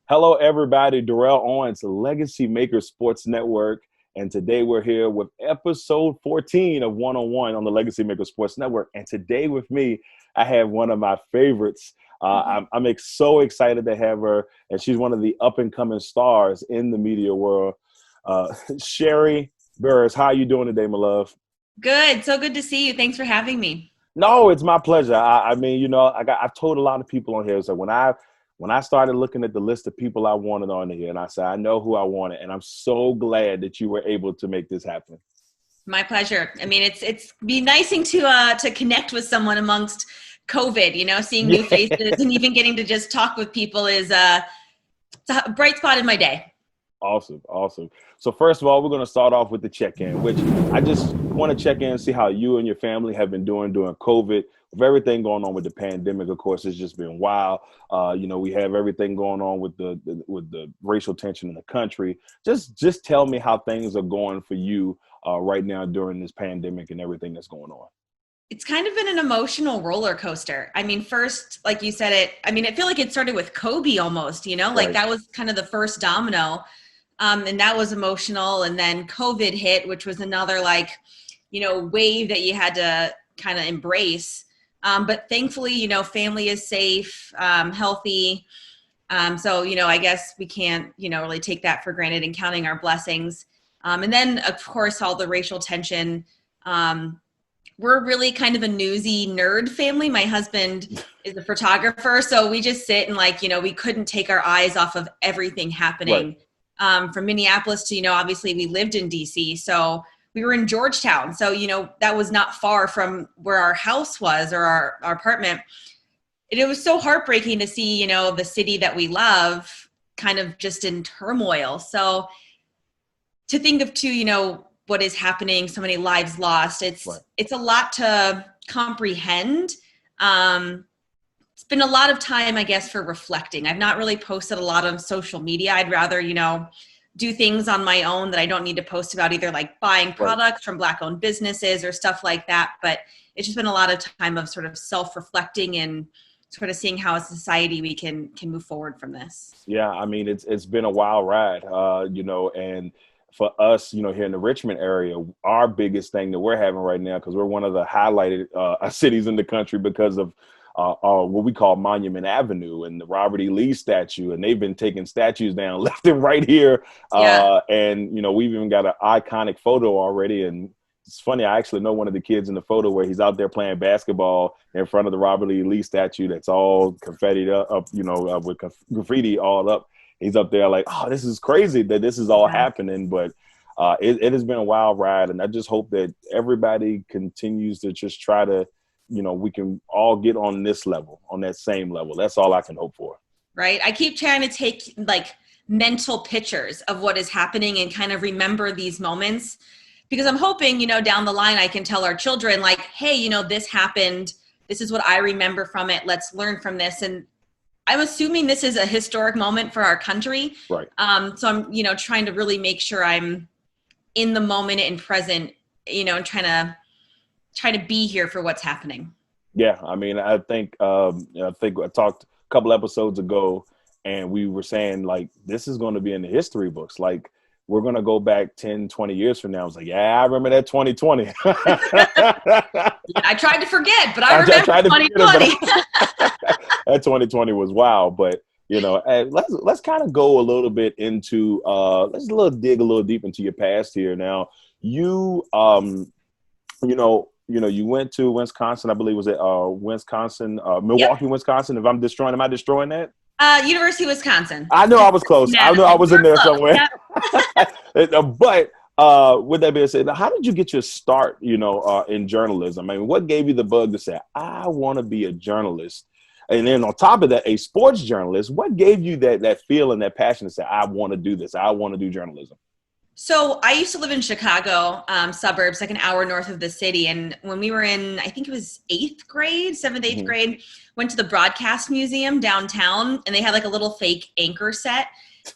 Hello, everybody. Darrell Owens, LegacyMaker Sports Network. And today we're here with episode 14 of One on One on the LegacyMaker Sports Network. And today with me, I have one of my favorites. I'm so excited to have her. And she's one of the up and coming stars in the media world. Sherree Burruss, how are you doing today, my love? Good. So good to see you. Thanks for having me. No, it's my pleasure. I've told a lot of people on here. So when I started looking at the list of people I wanted on here, and I said, I know who I wanted, and I'm so glad that you were able to make this happen. My pleasure. I mean, it's be nicing to connect with someone amongst COVID, seeing new faces and even getting to just talk with people is it's a bright spot in my day. Awesome. So first of all, we're going to start off with the check-in, which I just want to check in and see how you and your family have been doing during COVID. With everything going on with the pandemic, of course, it's just been wild. We have everything going on with the racial tension in the country. Just tell me how things are going for you right now during this pandemic and everything that's going on. It's kind of been an emotional roller coaster. I mean, first, like you said, I feel like it started with Kobe almost, like that was kind of the first domino. And that was emotional. And then COVID hit, which was another wave that you had to kind of embrace. But thankfully, family is safe, healthy. So, I guess we can't, really take that for granted and counting our blessings. And then, of course, all the racial tension. We're really kind of a newsy nerd family. My husband is a photographer. So we just sit and we couldn't take our eyes off of everything happening. Right. From Minneapolis to, obviously we lived in DC. So we were in Georgetown. So, that was not far from where our house was or our apartment. And it was so heartbreaking to see, the city that we love kind of just in turmoil. So to think of too, what is happening, so many lives lost, it's a lot to comprehend. It's been a lot of time, I guess, for reflecting. I've not really posted a lot on social media. I'd rather, do things on my own that I don't need to post about, either like buying products from Black-owned businesses or stuff like that. But it's just been a lot of time of sort of self-reflecting and sort of seeing how as a society we can move forward from this. Yeah, I mean, it's been a wild ride, and for us, here in the Richmond area, our biggest thing that we're having right now, because we're one of the highlighted cities in the country because of what we call Monument Avenue and the Robert E. Lee statue. And they've been taking statues down left and right here. And, we've even got an iconic photo already. And it's funny, I actually know one of the kids in the photo where he's out there playing basketball in front of the Robert E. Lee statue that's all confettied up, with graffiti all up. He's up there like, oh, this is crazy that this is all happening. But it has been a wild ride. And I just hope that everybody continues to just try to, we can all get on this level, on that same level. That's all I can hope for. Right. I keep trying to take mental pictures of what is happening and kind of remember these moments, because I'm hoping, down the line, I can tell our children hey, this happened. This is what I remember from it. Let's learn from this. And I'm assuming this is a historic moment for our country. Right. So I'm, trying to really make sure I'm in the moment and present, and try to be here for what's happening. Yeah. I mean, I think I talked a couple episodes ago and we were saying this is going to be in the history books. We're going to go back 10, 20 years from now. I was like, yeah, I remember that 2020. I tried to forget, but I remember 2020. That 2020 was wild. But, let's kind of go a little bit into, dig a little deep into your past here. Now, you went to Wisconsin, I believe, was it Milwaukee, yep. Wisconsin. Am I destroying that? University of Wisconsin. I know I was close. I know I was in there somewhere. But with that being said, how did you get your start, in journalism? I mean, what gave you the bug to say, I want to be a journalist? And then on top of that, a sports journalist, what gave you that feeling, that passion to say, I want to do this. I want to do journalism? So I used to live in Chicago, suburbs, like an hour north of the city. And when we were in, I think it was 7th, 8th grade, went to the Broadcast Museum downtown, and they had a little fake anchor set.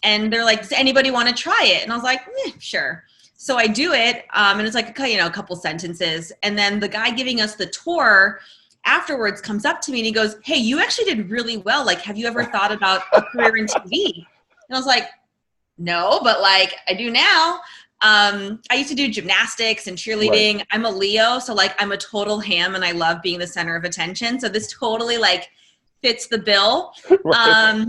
And they're like, does anybody want to try it? And I was like, sure. So I do it. And it's a couple sentences. And then the guy giving us the tour afterwards comes up to me and he goes, hey, you actually did really well. Have you ever thought about a career in TV? And I was like, no, but like I do now. I used to do gymnastics and cheerleading. Right. I'm a Leo, so like I'm a total ham and I love being the center of attention. So this totally like fits the bill. Right.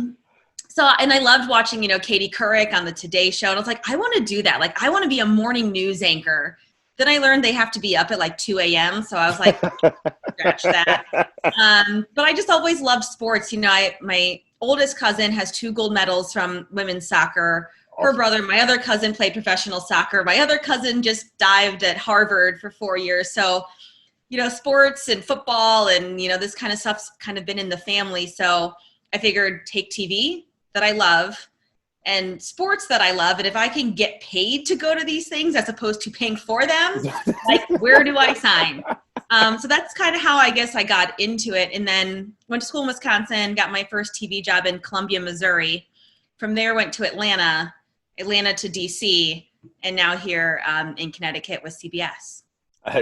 So, and I loved watching, Katie Couric on the Today Show. And I was like, I want to do that. Like, I want to be a morning news anchor. Then I learned they have to be up at like 2 a.m. So I was like, scratch that. But I just always loved sports. My oldest cousin has 2 gold medals from women's soccer. Her Awesome. brother, my other cousin, played professional soccer. My other cousin just dived at Harvard for 4 years. So, sports and football and, this kind of stuff's kind of been in the family. So I figured take TV that I love and sports that I love. And if I can get paid to go to these things as opposed to paying for them, like, where do I sign? So that's kind of how I guess I got into it. And then went to school in Wisconsin, got my first TV job in Columbia, Missouri. From there, went to Atlanta to DC, and now here in Connecticut with CBS.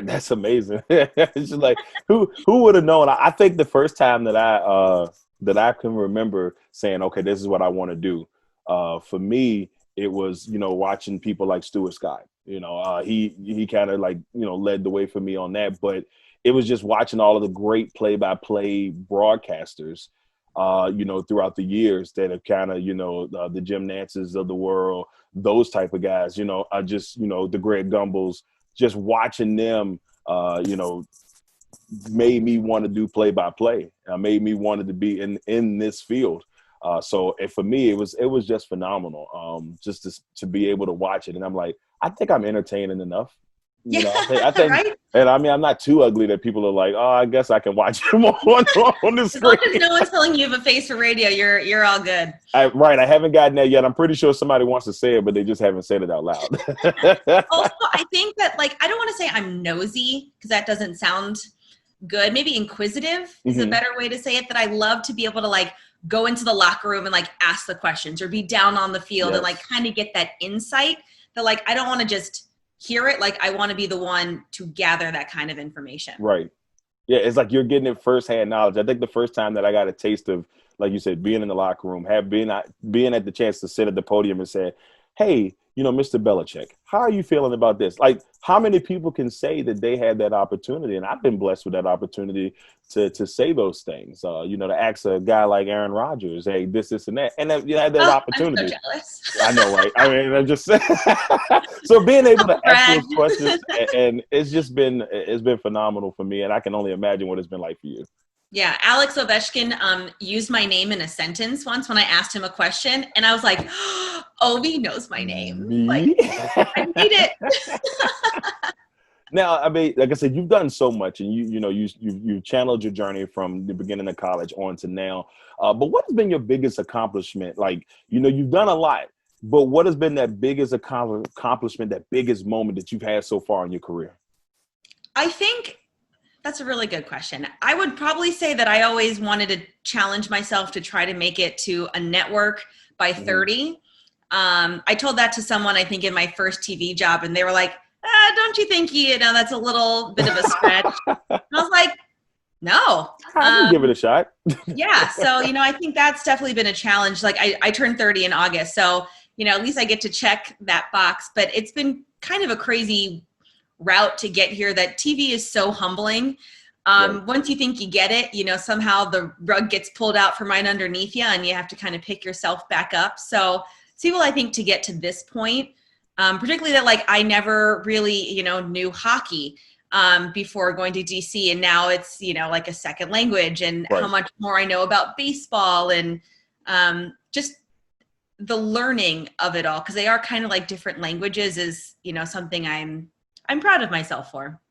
That's amazing. It's just like, who would have known? I think the first time that I can remember saying, okay, this is what I want to do. For me, it was, watching people like Stuart Scott. He kind of like, led the way for me on that. But it was just watching all of the great play-by-play broadcasters, throughout the years that have kind of, the Jim Nances of the world, those type of guys, I just, the Greg Gumbels, just watching them, made me want to do play-by-play. Made me wanted to be in this field. So for me, it was just phenomenal. Just to be able to watch it, and I'm like, I think I'm entertaining enough. I think, right? And I mean, I'm not too ugly that people are like, oh, I guess I can watch him on the screen. As long as no one's telling you have a face for radio, you're all good. Right. I haven't gotten that yet. I'm pretty sure somebody wants to say it, but they just haven't said it out loud. Also, I think that, like, I don't want to say I'm nosy because that doesn't sound good. Maybe inquisitive is a better way to say it, that I love to be able to like go into the locker room and like ask the questions or be down on the field and like kind of get that insight that like, I don't want to just hear it. Like, I want to be the one to gather that kind of information. Right. Yeah. It's like you're getting it firsthand knowledge. I think the first time that I got a taste of, like you said, being in the locker room, being at the chance to sit at the podium and say, hey, Mr. Belichick, how are you feeling about this? Like, how many people can say that they had that opportunity? And I've been blessed with that opportunity to say those things, to ask a guy like Aaron Rodgers, hey, this, and that. And then you had that opportunity. I'm so jealous. I know, right? I mean, I'm just saying. So being able to ask those questions, and it's been phenomenal for me. And I can only imagine what it's been like for you. Yeah, Alex Ovechkin used my name in a sentence once when I asked him a question, and I was like, oh, Ovi knows my name. Me? Like, I made it. Now, I mean, like I said, you've done so much, and you channeled your journey from the beginning of college on to now. But what has been your biggest accomplishment? Like, you've done a lot, but what has been that biggest accomplishment, that biggest moment that you've had so far in your career? I think that's a really good question. I would probably say that I always wanted to challenge myself to try to make it to a network by 30. I told that to someone, I think, in my first TV job, and they were like, don't you think, that's a little bit of a stretch? And I was like, no. I can give it a shot. Yeah. So, I think that's definitely been a challenge. Like I turned 30 in August. So, at least I get to check that box. But it's been kind of a crazy route to get here, that TV is so humbling. Right. Once you think you get it, somehow the rug gets pulled out from right underneath you and you have to kind of pick yourself back up. So it's people, I think, to get to this point, particularly that like I never really, knew hockey before going to DC, and now it's, like a second language, and how much more I know about baseball and just the learning of it all, because they are kind of like different languages, is, something I'm proud of myself for.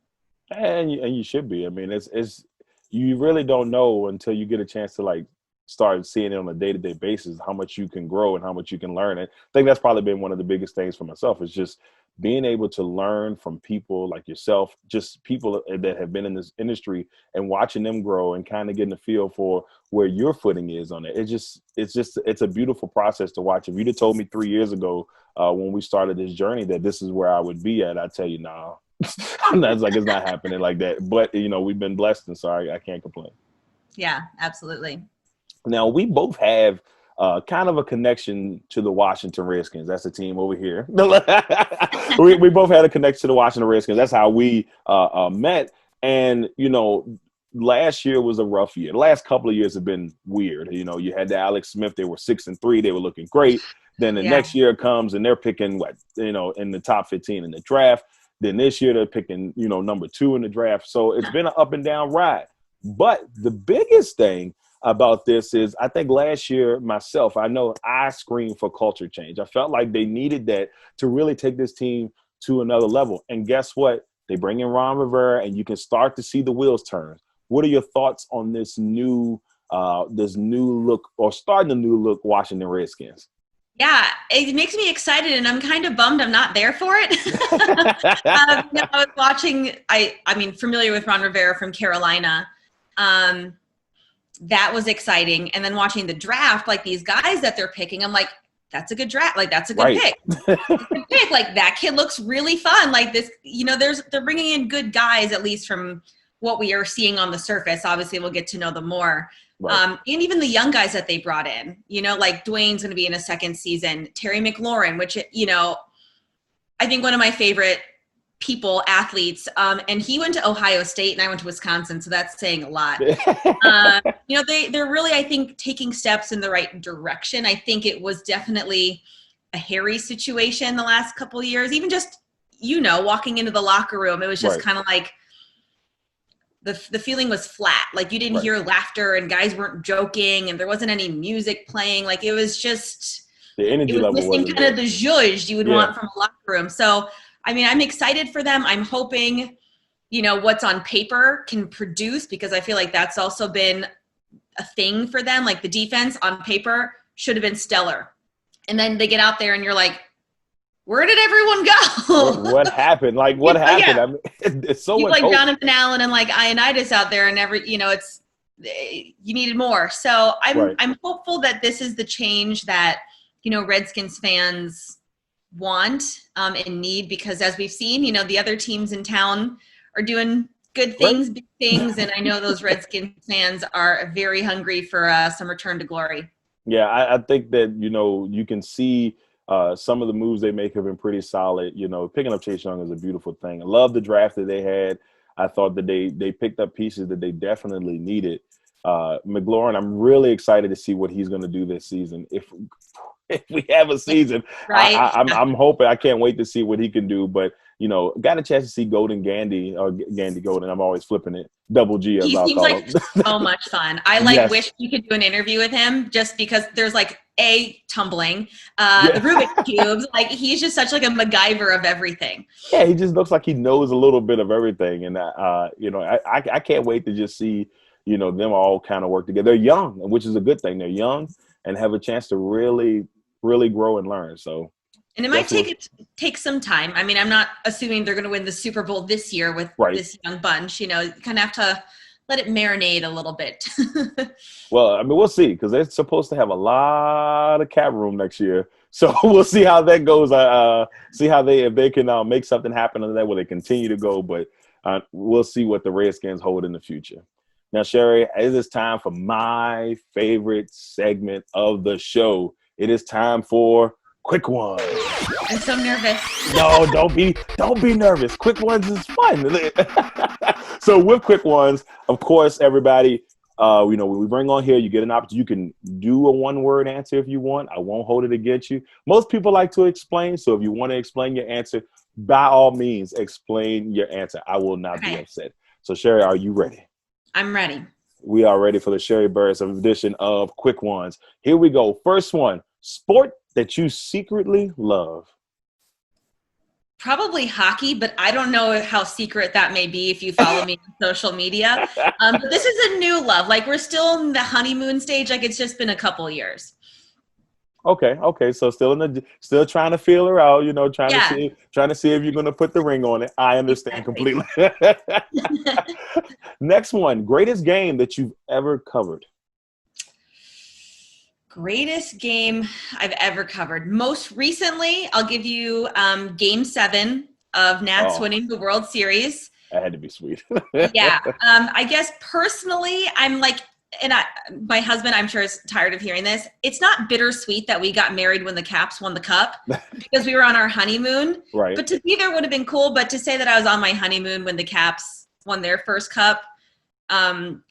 And you should be. I mean, it's you really don't know until you get a chance to like start seeing it on a day-to-day basis, how much you can grow and how much you can learn. And I think that's probably been one of the biggest things for myself, is just being able to learn from people like yourself, just people that have been in this industry, and watching them grow and kind of getting a feel for where your footing is on it. It's a beautiful process to watch. If you'd have told me 3 years ago when we started this journey that this is where I would be at, I'd tell you, nah, it's not happening like that. But, we've been blessed, and so I can't complain. Yeah, absolutely. Now, we both have kind of a connection to the Washington Redskins. That's the team over here. we both had a connection to the Washington Redskins. That's how we met. And, last year was a rough year. The last couple of years have been weird. You had the Alex Smith. They were 6-3. They were looking great. Then the next year comes and they're picking in the top 15 in the draft. Then this year they're picking, number 2 in the draft. So it's been an up and down ride. But the biggest thing about this is I think last year myself, I know I screamed for culture change. I felt like they needed that to really take this team to another level. And guess what? They bring in Ron Rivera and you can start to see the wheels turn. What are your thoughts on this new look or starting a new look Washington Redskins? Yeah, it makes me excited, and I'm kind of bummed I'm not there for it. I was watching, familiar with Ron Rivera from Carolina. That was exciting. And then watching the draft, like these guys that they're picking, I'm like, that's a good draft. Like, that's a good pick. That's a good pick. Like, that kid looks really fun. Like this, they're bringing in good guys, at least from what we are seeing on the surface. Obviously, we'll get to know them more. Right. And even the young guys that they brought in, like Dwayne's going to be in a second season, Terry McLaurin, which, I think one of my favorite athletes. And he went to Ohio State and I went to Wisconsin. So that's saying a lot. They're really, I think, taking steps in the right direction. I think it was definitely a hairy situation the last couple of years, even just, walking into the locker room, it was just kind of like, the feeling was flat. Like you didn't hear laughter and guys weren't joking and there wasn't any music playing. Like it was just, the energy level missing kind of the zhuzh you would want from a locker room. So, I'm excited for them. I'm hoping, what's on paper can produce, because I feel like that's also been a thing for them. Like the defense on paper should have been stellar. And then they get out there and you're like, where did everyone go? What happened? Like, what happened? It's so much like Jonathan Allen and like Ioannidis out there, and you needed more. So I'm hopeful that this is the change that Redskins fans want and need, because as we've seen, the other teams in town are doing good things, big things, and I know those Redskins fans are very hungry for some return to glory. Yeah, I think that you can see. Some of the moves they make have been pretty solid. Picking up Chase Young is a beautiful thing. I love the draft that they had. I thought that they picked up pieces that they definitely needed. McLaurin, I'm really excited to see what he's going to do this season. If we have a season, I'm hoping. I can't wait to see what he can do. But got a chance to see Golden Gandy or Gandy Golden. I'm always flipping it. Double G, as I'll call him. So much fun. I wish you could do an interview with him, just because there's tumbling, the Rubik's cubes. Like he's just such like a MacGyver of everything. Yeah, he just looks like he knows a little bit of everything, and I can't wait to just see them all kind of work together. They're young, which is a good thing. They're young and have a chance to really, really grow and learn. So. And it might take some time. I'm not assuming they're going to win the Super Bowl this year with this young bunch. You kind of have to let it marinate a little bit. Well, we'll see, because they're supposed to have a lot of cap room next year. So we'll see how that goes. See how if they can make something happen on that, will they continue to go? But we'll see what the Redskins hold in the future. Now, Sherree, it is time for my favorite segment of the show. It is time for Quick Ones. I'm so nervous. No, don't be nervous. Quick Ones is fun. So with Quick Ones, of course, everybody, when we bring on here, you get an opportunity. You can do a one-word answer if you want. I won't hold it against you. Most people like to explain. So if you want to explain your answer, by all means, explain your answer. I will not be upset. So Sherree, are you ready? I'm ready. We are ready for the Sherree Burruss edition of Quick Ones. Here we go. First one, sport that you secretly love. Probably hockey, but I don't know how secret that may be if you follow me on social media. But this is a new love. Like we're still in the honeymoon stage. Like it's just been a couple years. Okay. So still trying to feel her out, trying to see if you're going to put the ring on it. I understand completely. Next one, greatest game that you've ever covered. Greatest game I've ever covered. Most recently, I'll give you Game 7 of Nats winning the World Series. That had to be sweet. Yeah. I guess personally, I'm like my husband, I'm sure, is tired of hearing this. It's not bittersweet that we got married when the Caps won the cup because we were on our honeymoon. Right. But to be there would have been cool. But to say that I was on my honeymoon when the Caps won their first cup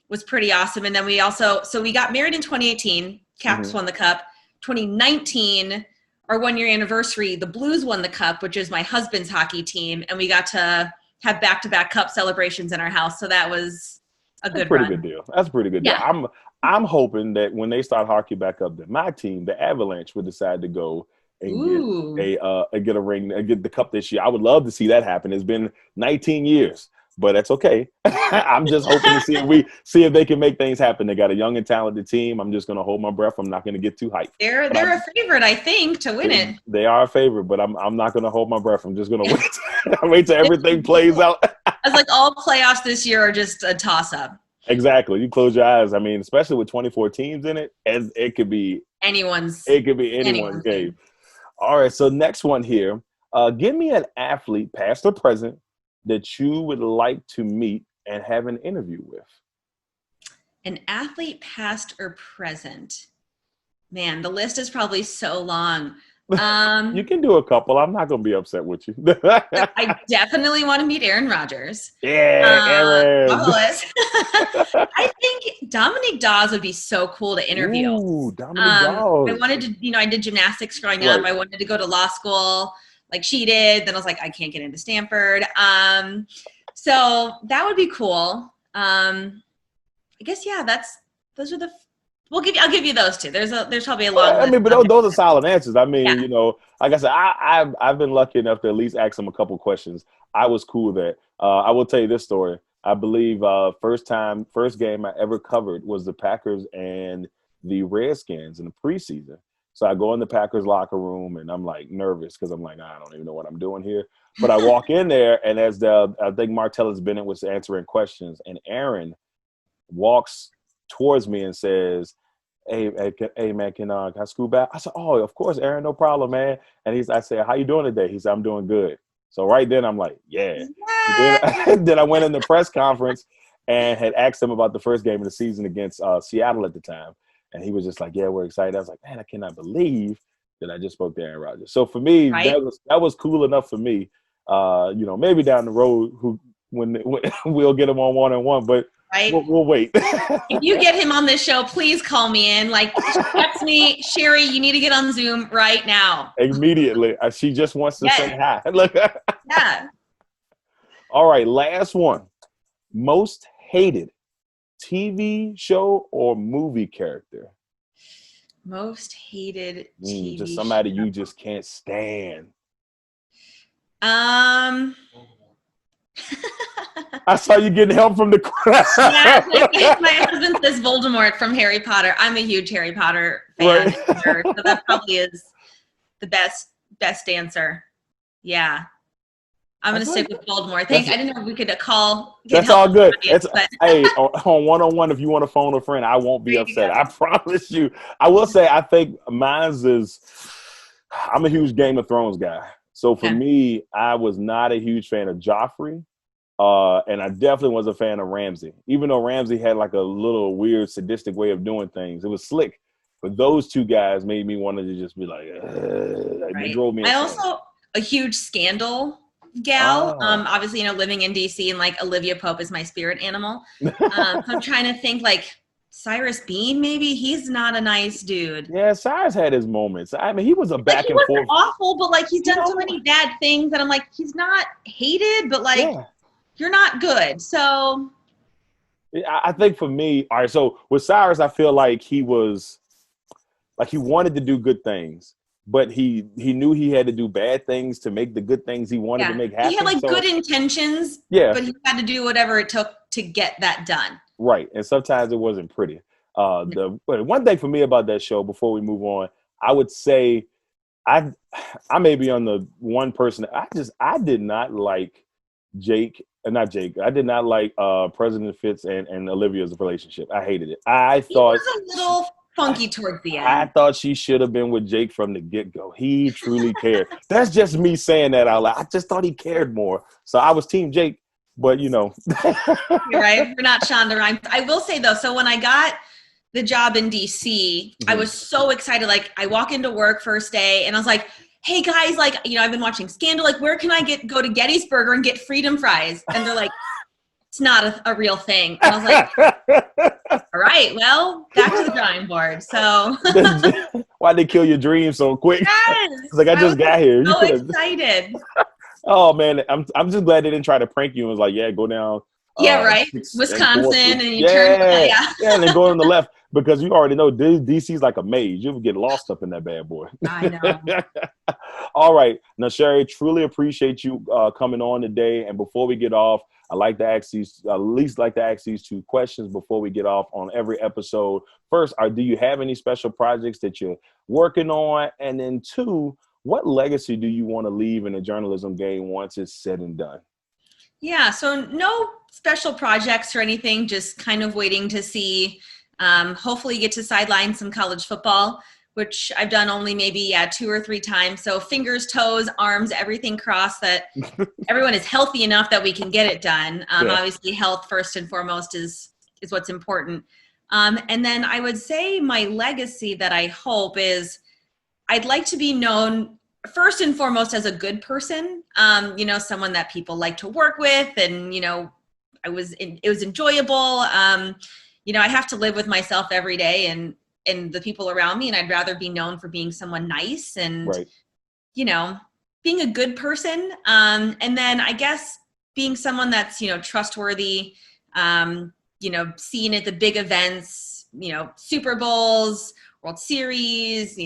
was pretty awesome. And then we got married in 2018. Caps won the cup. 2019, our 1 year anniversary, the Blues won the cup, which is my husband's hockey team. And we got to have back-to-back cup celebrations in our house. So that was a good run. Good deal. That's a pretty good deal. I'm hoping that when they start hockey back up, that my team, the Avalanche, would decide to go and get a ring, get the cup this year. I would love to see that happen. It's been 19 years, but that's okay. I'm just hoping to see if they can make things happen. They got a young and talented team. I'm just going to hold my breath. I'm not going to get too hyped. They're a favorite, I think, to win it. They are a favorite, but I'm not going to hold my breath. I'm just going to wait till everything plays out. It's like all playoffs this year are just a toss-up. Exactly. You close your eyes. I mean, especially with 24 teams in it, and it could be anyone's game. All right. So next one here. Give me an athlete, past or present, that you would like to meet and have an interview with. An athlete, past or present? Man, the list is probably so long. You can do a couple. I'm not going to be upset with you. I definitely want to meet Aaron Rodgers. Yeah, Aaron. I think Dominique Dawes would be so cool to interview. Ooh, Dominique Dawes. I wanted to, I did gymnastics growing up. I wanted to go to law school like she did. Then I was like, I can't get into Stanford. So that would be cool. I guess, those are I'll give you those two. There's probably a long list. But those are solid answers. I mean, like I said, I've been lucky enough to at least ask them a couple questions. I was cool with that. I will tell you this story. I believe first game I ever covered was the Packers and the Redskins in the preseason. So I go in the Packers locker room and I'm like nervous because I'm like, I don't even know what I'm doing here. But I walk in there and as I think Martellus Bennett was answering questions and Aaron walks towards me and says, hey man, can I scoot back? I said, oh, of course, Aaron, no problem, man. And I said, how you doing today? He said, I'm doing good. So right then I'm like, yeah. Then I went in the press conference and had asked him about the first game of the season against Seattle at the time. And he was just like, yeah, we're excited. I was like, man, I cannot believe that I just spoke to Aaron Rodgers. So for me, that was cool enough for me. Maybe down the road when we'll get him on one-on-one, but we'll wait. If you get him on this show, please call me in. Like, text me, Sherree, you need to get on Zoom right now. Immediately. She just wants to say hi. Look. Yeah. All right, last one. Most hated TV show or movie character? Most hated TV just somebody you just can't stand. I saw you getting help from the crowd. Yeah, my husband says Voldemort from Harry Potter. I'm a huge Harry Potter fan, so that probably is the best answer. Yeah, I'm gonna stick with Voldemort. I didn't know we could call. That's all good. Hey, on one-on-one, if you want to phone a friend, I won't be upset. I promise you. I will say, I think mine's is. I'm a huge Game of Thrones guy. So for me, I was not a huge fan of Joffrey. And I definitely was a fan of Ramsay. Even though Ramsay had like a little weird sadistic way of doing things. It was slick. But those two guys made me want to just be like, they drove me. I also a huge Scandal gal. Obviously, living in DC and like Olivia Pope is my spirit animal. I'm trying to think like Cyrus Bean, maybe. He's not a nice dude. Yeah, Cyrus had his moments. I mean, he was a back and forth. Awful, but like he's done so many bad things that I'm like, he's not hated, but like you're not good. So I think for me, all right, so with Cyrus, I feel like he was like he wanted to do good things, but he knew he had to do bad things to make the good things he wanted to make happen. He had like good intentions, but he had to do whatever it took to get that done. Right. And sometimes it wasn't pretty. The one thing for me about that show, before we move on, I would say I may be on the one person. I did not like not Jake. I did not like President Fitz and Olivia's relationship. I hated it. I thought it was a little funky towards the end. I thought she should have been with Jake from the get-go. He truly cared. That's just me saying that out loud. I just thought he cared more. So I was team Jake. But, You're right. We're not Shonda Rhimes. I will say, though, so when I got the job in DC, I Mm-hmm. was so excited. Like I walk into work first day and I was like, hey guys, like, I've been watching Scandal. Like, where can I go to Gettysburg and get freedom fries? And they're like, it's not a real thing. And I was like, all right, well, back to the drawing board. So Why'd they kill your dreams so quick? yes, It's like, I I was just got here. You so could have. excited. Oh man, I'm just glad they didn't try to prank you and was like, yeah, go down Yeah, right. 6 and 4th Wisconsin, Street. and you turn. Yeah, Yeah, yeah, and then go on the left because you already know DC's like a maze. You would get lost up in that bad boy. I know. All right, now Sherree, truly appreciate you coming on today. And before we get off, I like to ask these, at least like to ask these 2 questions before we get off on every episode. First, do you have any special projects that you're working on? And then 2, what legacy do you want to leave in the journalism game once it's said and done? Yeah, so no special projects or anything, just kind of waiting to see, hopefully get to sideline some college football, which I've done only maybe 2 or 3 times. So fingers, toes, arms, everything crossed that everyone is healthy enough that we can get it done. Yeah. Obviously health first and foremost is what's important. And then I would say my legacy that I hope is I'd like to be known first and foremost as a good person, someone that people like to work with, and it was enjoyable. I have to live with myself every day and the people around me, and I'd rather be known for being someone nice and Right. being a good person. And then I guess being someone that's trustworthy, seen at the big events, Super Bowls, World Series,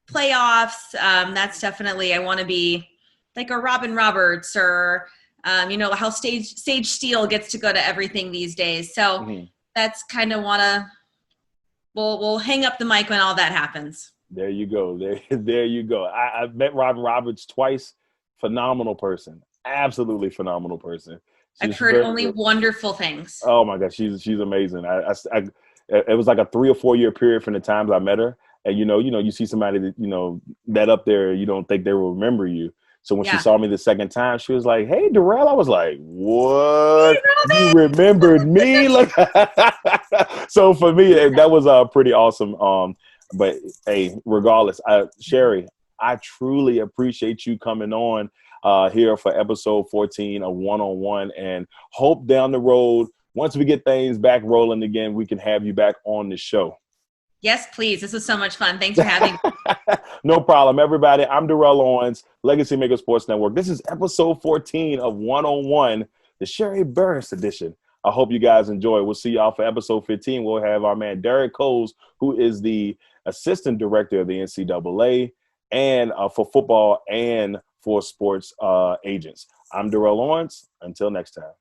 playoffs. That's definitely, I want to be like a Robin Roberts or, how Sage Steele gets to go to everything these days. So that's kind of we'll hang up the mic when all that happens. There you go. There you go. I've met Robin Roberts twice. Phenomenal person. Absolutely phenomenal person. I've heard only wonderful things. Oh my gosh, she's amazing. It was like a 3 or 4 year period from the times I met her. And you see somebody that that up there, you don't think they will remember you. So when she saw me the second time, she was like, "Hey, Darrell." I was like, "What? Hey, you remembered me?" Like, so for me, that was pretty awesome. But hey, regardless, Sherree, I truly appreciate you coming on here for episode 14 of One on One, and hope down the road, once we get things back rolling again, we can have you back on the show. Yes, please. This was so much fun. Thanks for having me. No problem, everybody. I'm Darrell Owens, LegacyMaker Sports Network. This is episode 14 of One on One, the Sherree Burruss edition. I hope you guys enjoy. We'll see y'all for episode 15. We'll have our man Derek Coles, who is the assistant director of the NCAA and for football and for sports agents. I'm Darrell Owens. Until next time.